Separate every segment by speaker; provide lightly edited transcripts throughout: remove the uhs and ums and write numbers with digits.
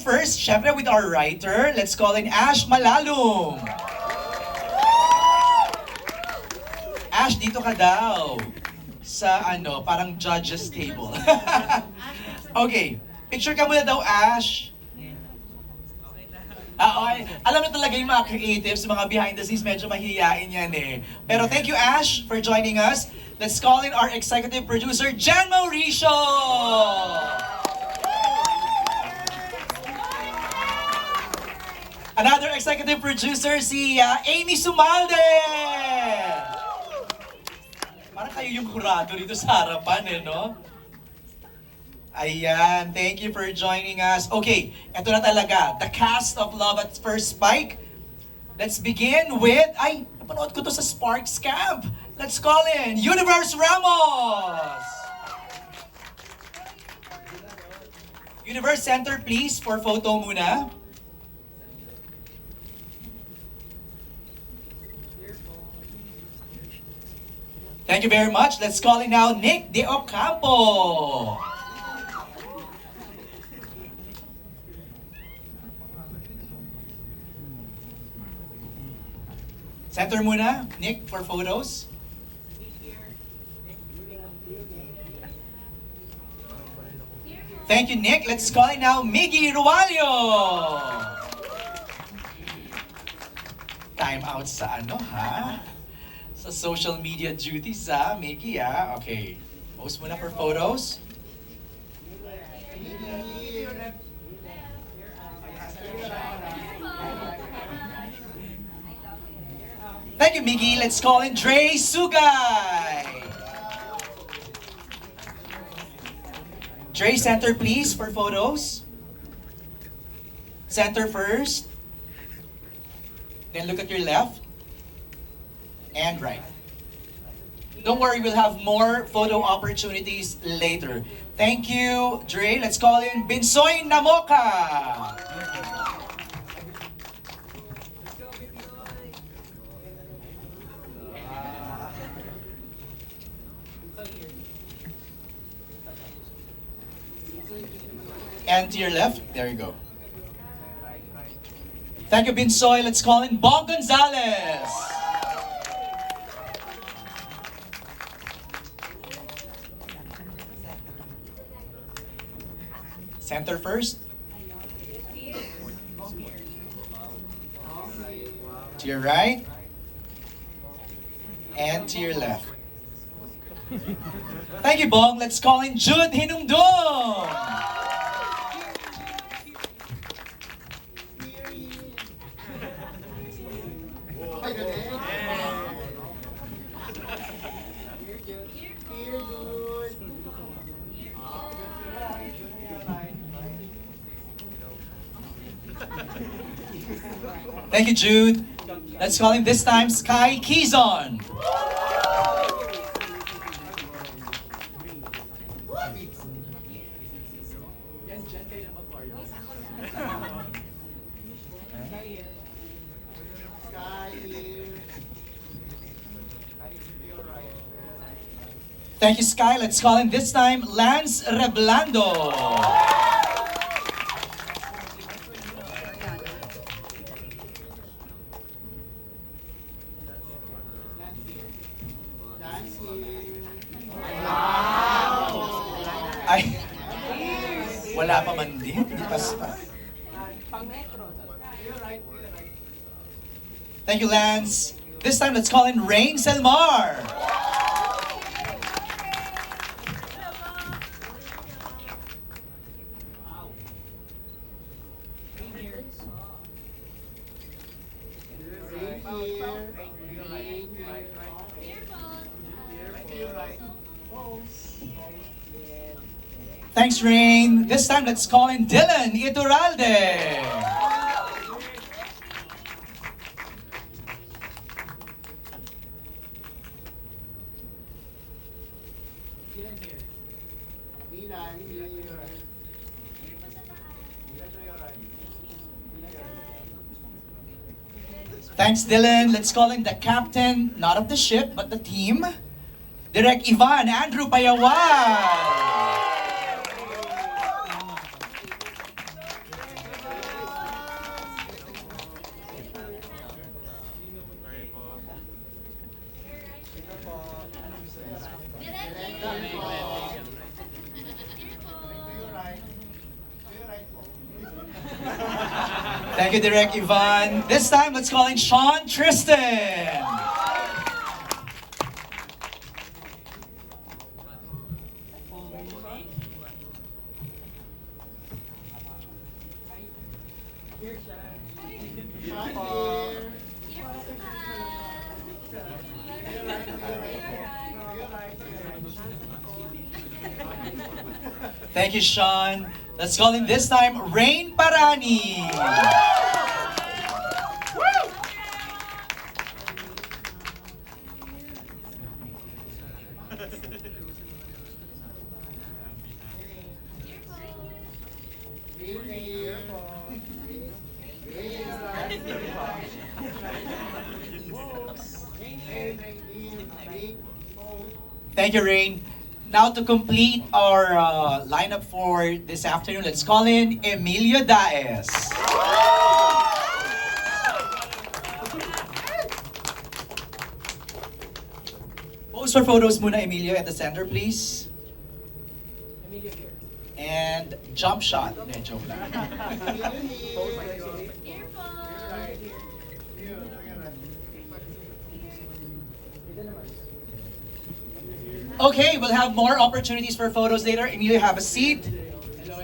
Speaker 1: First, syempre with our writer, let's call in Ash Malalum. Ash, dito ka daw. Sa parang judges table. Okay, picture ka muna daw, Ash. Okay. Alam mo talaga yung mga creatives, mga behind the scenes, medyo mahihiyain yan eh. Pero thank you, Ash, for joining us. Let's call in our executive producer, Jan Mauricio! Another executive producer, si Amy Sumalde! Parang kayo yung kurado dito sa harapan eh, no? Ayan, thank you for joining us. Okay, eto na talaga, the cast of Love at First Spike. Let's begin with, napanood ko to sa Sparks Camp. Let's call in Universe Ramos! Universe Center, please, for photo muna. Thank you very much. Let's call in now Nick De Ocampo. Center muna, Nick, for photos. Thank you, Nick. Let's call in now Miggy Rualio. Time out sa sa social media duties Miggy Okay. Post muna for photos. Thank you, Miggy. Let's call in Dre Sugay. Dre, center please for photos. Center first. Then look at your left. And right. Don't worry, we'll have more photo opportunities later. Thank you, Dre. Let's call in Binsoy Namoka. And to your left, there you go. Thank you, Binsoy. Let's call in Bong Gonzalez. Center first. To your right. And to your left. Thank you, Bong. Let's call in Jude Hinumdum. Thank you, Jude. Let's call him this time Sky Kizon. Thank you, Sky. Let's call him this time Lance Reblando. Ay, wala pa man din. Basta. Thank you, Lance. This time, let's call in Rain Selmar. Thanks, Rain. This time, let's call in Dylan Iturralde. Thanks, Dylan. Let's call in the captain, not of the ship, but the team. Direk Ivan Andrew Payawal. Thank you, Direct Ivan. This time, let's call in Sean Tristan. Thank you, Sean. Let's call in this time Rain Parani. Thank you, Rain. Now to complete our lineup for this afternoon, let's call in Emilio Daez. Pose for photos muna, Emilio, at the center, please. Emilio here. And jump shot. Hindi, joke lang. Okay, we'll have more opportunities for photos later. Emilio, have a seat. Hello.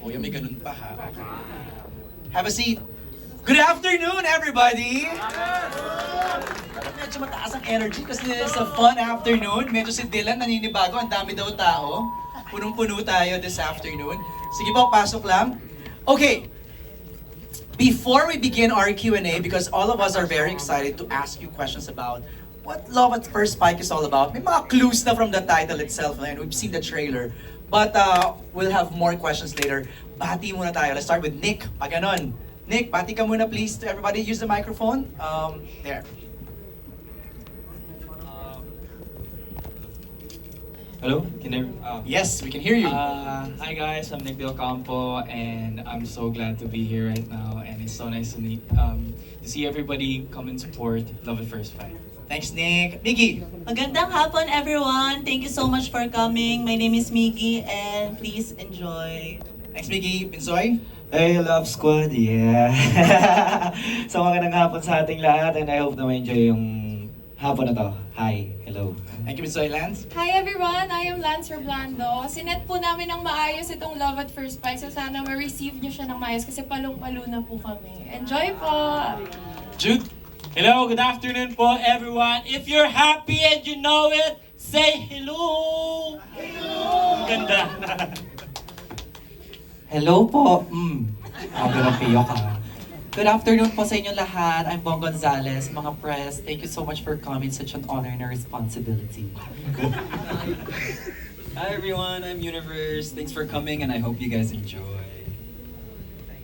Speaker 1: Oh, yung may ganun pa ha. Have a seat. Good afternoon, everybody! Medyo mataas ang energy kasi it's a fun afternoon. Medyo si Dylan naninibago, ang dami daw tao. Punong-puno tayo this afternoon. Sige po, pasok lang. Okay, before we begin our Q&A, because all of us are very excited to ask you questions about what Love at First Spike is all about. May mga clues na from the title itself, and we've seen the trailer. But we'll have more questions later. Bati muna tayo. Let's start with Nick. Pag ganon. Nick, bati ka muna please to everybody. Use the microphone. There.
Speaker 2: Hello?
Speaker 1: Yes, we can hear you.
Speaker 2: Hi guys, I'm Nick Del Campo and I'm so glad to be here right now and it's so nice to meet, to see everybody come and support Love at First Fight.
Speaker 1: Thanks, Nick. Miggy.
Speaker 3: Magandang hapon, everyone. Thank you so much for coming. My name is Miggy, and please enjoy.
Speaker 1: Thanks, Miggy. Binsoy.
Speaker 4: Hey, Love Squad, yeah. So magandang hapon sa ating lahat and I hope na ma-enjoy yung hapon na to. Hi, hello.
Speaker 1: Thank you, Binsoy. Lance.
Speaker 5: Hi everyone, I am Lance Roblando. Sinet po namin ng maayos itong Love at First Bite, so sana ma-receive nyo siya ng maayos kasi palong-palo na po kami. Enjoy po!
Speaker 1: Jude.
Speaker 6: Hello, good afternoon po everyone. If you're happy and you know it, say hello! Hello! Ganda!
Speaker 7: Hello po. Grabe ka. Good afternoon po sa inyo lahat. I'm Bong Gonzalez, mga press. Thank you so much for coming. Such an honor and a responsibility.
Speaker 2: Hi everyone, I'm Universe. Thanks for coming and I hope you guys enjoy.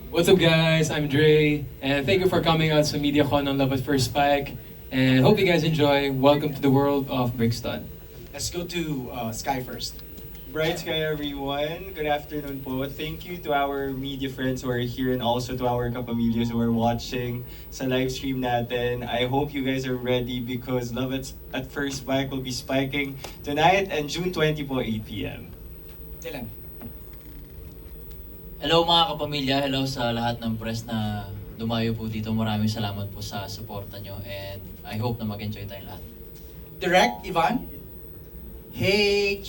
Speaker 8: What's up guys, I'm Dre, and thank you for coming out sa MediaCon on Love at First Spike, and hope you guys enjoy. Welcome to the world of Brixton.
Speaker 1: Let's go to Sky first.
Speaker 9: Bright Sky everyone, good afternoon po. Thank you to our media friends who are here and also to our Kapamilya who are watching sa live stream natin. I hope you guys are ready because Love at First Spike will be spiking tonight and June 20 po, 8 p.m.
Speaker 1: Dylan.
Speaker 10: Hello mga kapamilya, hello sa lahat ng press na dumayo po dito. Maraming salamat po sa suporta nyo and I hope na mag-enjoy tayong lahat.
Speaker 1: Direct, Ivan.
Speaker 11: Hey!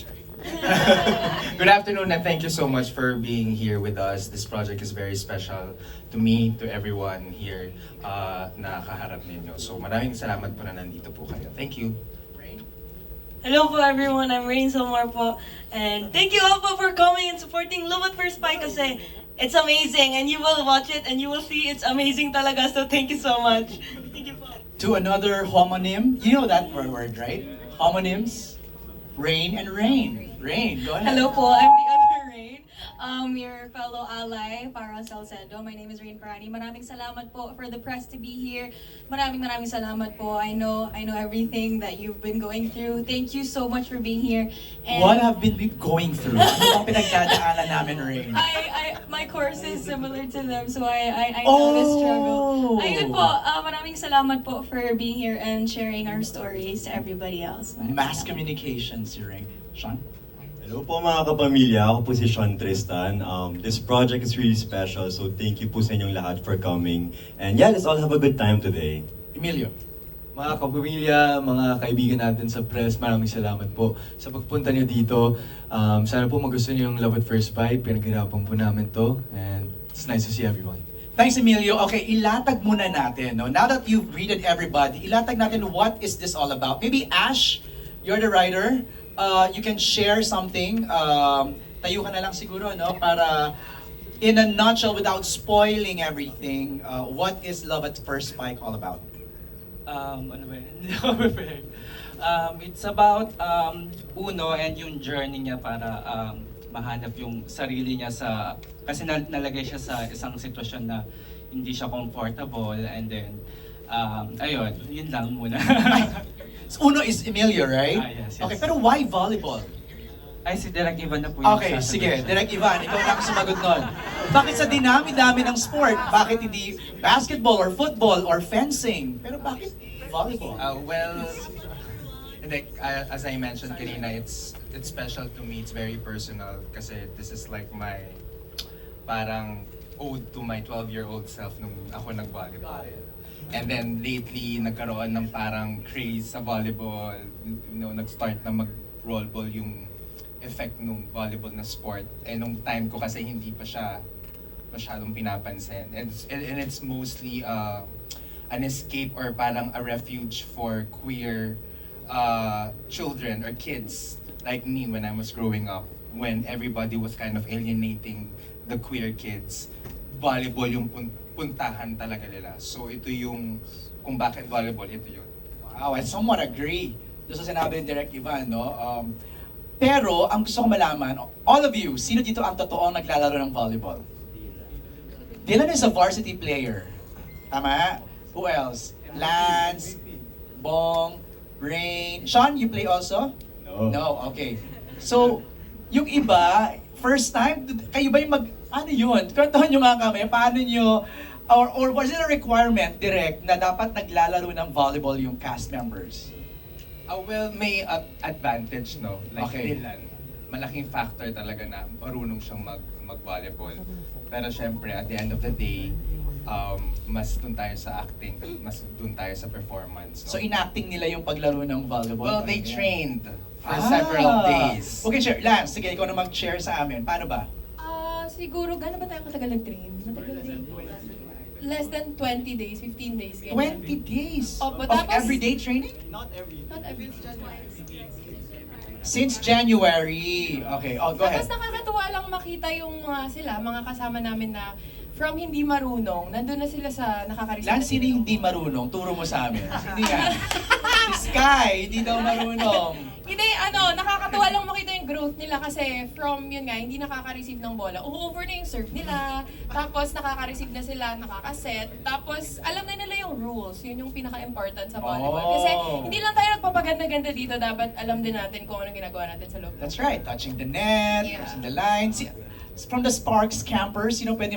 Speaker 11: Good afternoon and thank you so much for being here with us. This project is very special to me, to everyone here na kaharap ninyo. So maraming salamat po na nandito po kayo. Thank you.
Speaker 3: Hello po everyone, I'm Rain Somar po. And thank you all po for coming and supporting Love at First Spike kasi it's amazing and you will watch it and you will see it's amazing talaga. So thank you so much. Thank you po.
Speaker 1: To another homonym. You know that word, right? Homonyms. Rain and Rain. Rain, go ahead.
Speaker 5: Hello po, I'm the other Rain. Your fellow ally para Salcedo. My name is Rain Parani. Maraming salamat po for the press to be here. Maraming salamat po. I know everything that you've been going through. Thank you so much for being here. And
Speaker 1: What have been going through? Ano ang pinagdadaanan namin, Rain?
Speaker 5: my course is similar to them, so I know the struggle. Ayun po, maraming salamat po for being here and sharing our stories to everybody else.
Speaker 1: Mass communications, Rain. Sean?
Speaker 12: Hello po mga kapamilya, ako po si Sean Tristan. This project is really special, so thank you po sa inyong lahat for coming. And yeah, let's all have a good time today.
Speaker 1: Emilio.
Speaker 13: Mga kapamilya, mga kaibigan natin sa press, maraming salamat po sa pagpunta niyo dito. Sana po magustuhan niyo yung Love at First Bite. Pinaghirapan po namin to. And it's nice to see everyone.
Speaker 1: Thanks, Emilio. Okay, ilatag muna natin. No? Now that you've greeted everybody, ilatag natin what is this all about. Maybe Ash, you're the writer. You can share something. Tayo ka na lang siguro, no? Para in a nutshell, without spoiling everything, what is Love at First Spike all about?
Speaker 2: Ano ba yun? Hindi ako prepared. It's about Uno and yung journey niya para mahanap yung sarili niya sa... Kasi nalagay siya sa isang sitwasyon na hindi siya comfortable and then... ayun, yun lang muna.
Speaker 1: Uno is Emilio, right?
Speaker 2: Yes.
Speaker 1: Okay, pero why volleyball?
Speaker 2: Ay, si Direk Ivan na po yung
Speaker 1: Okay,
Speaker 2: sasabihin
Speaker 1: sige.
Speaker 2: siya.
Speaker 1: Direk Ivan, ikaw na ang sumagot nun. Bakit sa dinami-dami ng sport, bakit hindi basketball or football or fencing? Pero bakit volleyball?
Speaker 11: As I mentioned kanina, it's special to me. It's very personal kasi this is like my parang ode to my 12-year-old self nung ako nag-volleyball. And then lately, nagkaroon ng parang craze sa volleyball. Nag-start na mag-rollball yung effect nung volleyball na sport. And nung time ko kasi hindi pa siya masyadong pinapansin. And it's mostly an escape or parang a refuge for queer children or kids like me when I was growing up. When everybody was kind of alienating the queer kids. Volleyball yung puntahan talaga nila. So ito yung, kung bakit volleyball, ito yun.
Speaker 1: Wow, I somewhat agree doon sa sinabi ni Direk Ivan, no? Pero, ang gusto ko malaman, all of you, sino dito ang totoong naglalaro ng volleyball? Dylan is a varsity player. Tama? Who else? Lance, Bong, Rain. Sean, you play also?
Speaker 12: No.
Speaker 1: No, okay. So, yung iba, first time, kayo ba yung ano yun? Kwentuhan nyo nga kami, paano nyo, or was it a requirement, direct, na dapat naglalaro ng volleyball yung cast members?
Speaker 11: Well, may advantage, no? Like
Speaker 1: Okay.
Speaker 11: Dylan, malaking factor talaga na marunong siyang mag-volleyball. Pero syempre, at the end of the day, mas dun tayo sa acting, mas dun tayo sa performance. No?
Speaker 1: So, inacting nila yung paglaro ng volleyball?
Speaker 11: Well, they
Speaker 1: Ano yan?
Speaker 11: trained for several days.
Speaker 1: Okay, share. Lance, sige, ikaw na mag-share sa amin. Paano ba?
Speaker 5: Siguro, gano'n ba tayo katagal nag-train? Matagal din. Less than 20 days, 15 days. Ganyan.
Speaker 1: 20 days
Speaker 5: Opo,
Speaker 1: of
Speaker 5: tapos-
Speaker 1: everyday training?
Speaker 5: Not every
Speaker 1: Since January. Okay, go ahead.
Speaker 5: Tapos nakakatuwa lang makita yung mga kasama namin na from hindi marunong, nandun na sila sa nakaka-receive.
Speaker 1: Lance, sino yung hindi marunong? Turo mo sa amin. Hindi nga. Si Sky, hindi daw marunong.
Speaker 5: Hindi, nakakatuwa lang makita yung growth nila kasi from yun nga, hindi nakaka-receive ng bola. Over na yung serve nila, tapos nakaka-receive na sila, nakaka-set, tapos alam na nila yung rules. Yun yung pinaka-important sa volleyball. Kasi hindi lang tayo nagpapaganda-ganda dito, dapat alam din natin kung ano ginagawa natin sa loob.
Speaker 1: That's right. Touching the net,
Speaker 5: Yeah.
Speaker 1: crossing the line. From the Sparks campers, pwede